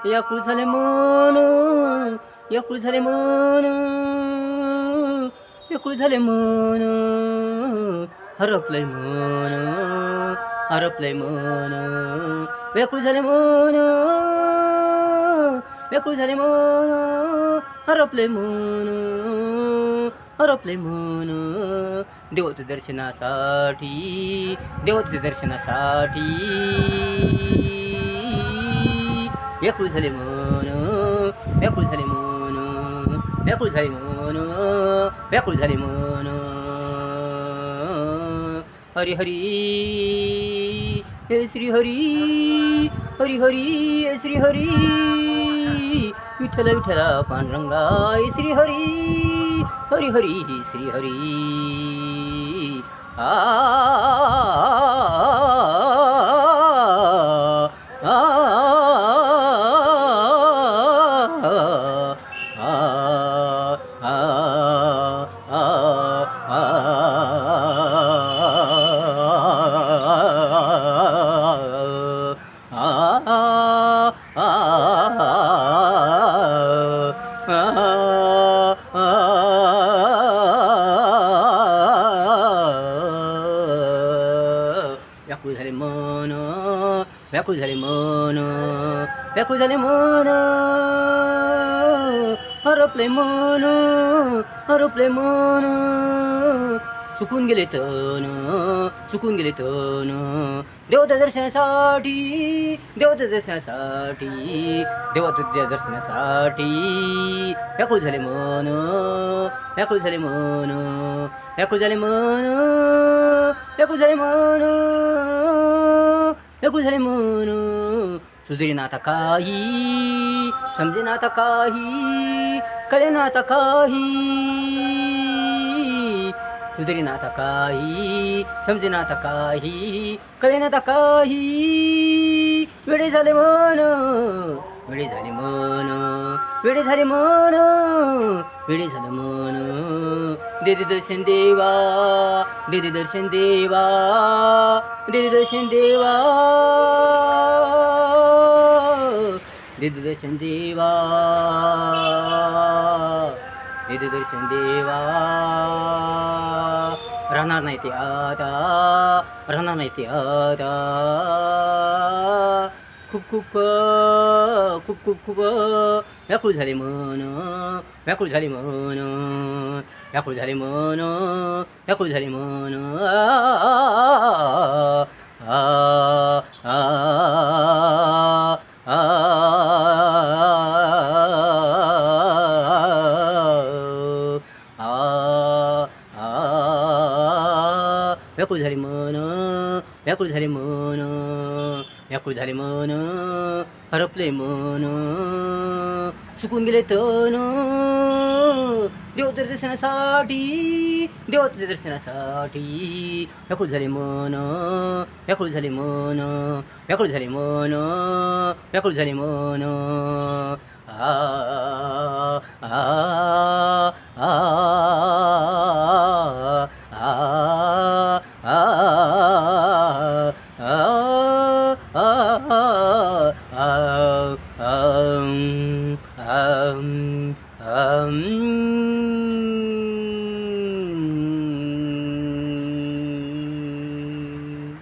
व्याकुळ झाले मन, व्याकुळ झाले मन, व्याकुळ झाले मन, हरपलंय मन, हरपलंय मन, व्याकुळ झाले मन, व्याकुळ झाले मन, हरपलंय मन, हरपलंय मन, देव तुझ्या दर्शनासाठी, देव तुझ्या दर्शनासाठी, व्याकुळ झाले मन, व्याकुळ झाले मन, व्याकुळ झाले मन, व्याकुळ झाले मन, हरी हरी हे श्री हरी, हरी हरी हे श्री हरी, विठ्ठल विठ्ठला पांडुरंगा हे श्री हरी, हरी हरी हे श्री हरी, व्याकुळ झाले मन, व्याकुळ झाले मन, व्याकुळ झाले मन, हरपले मन, हरपले मन, सुकून गेले तन, सुकून गेले तन, देवता दर्शनासाठी, देवता दर्शनासाठी, देवता दर्शनासाठी, व्याकुळ झाले मन, व्याकुळ झाले मन, व्याकुळ झाले मन, व्याकुळ झाले मन, व्याकुळ झाले मन, सुधरीना आता काही, समजेना आता काही, कळेना आता काही, सुधरीना आता काही, समजेना आता काही, कळेना आता काही, वेडे झाले मन, वेडे झाले मन, वेडे झाले मन, वेडे झाले मन, दे दे दर्शन देवा, दे दे दर्शन देवा, दे दे दर्शन देवा, दे दे दर्शन देवा, दे दे दर्शन देवा, राहणार नाही ते आता, राहणार नाही ते आता, खूप खूप खूप खूप खूप व्याकुळ झाले मन, व्याकुळ झाले मन, व्याकुळ झाले मन, व्याकुळ झाले मन, व्याकुळ झाले मन, व्याकुळ झाले मन, व्याकुळ झाले मन, हरपले मन, सुकून गेले तन, देवता दर्शनासाठी, देवता दर्शनासाठी, व्याकुळ झाले मन, व्याकुळ झाले मन, व्याकुळ झाले मन, व्याकुळ झाले मन, आ आ आ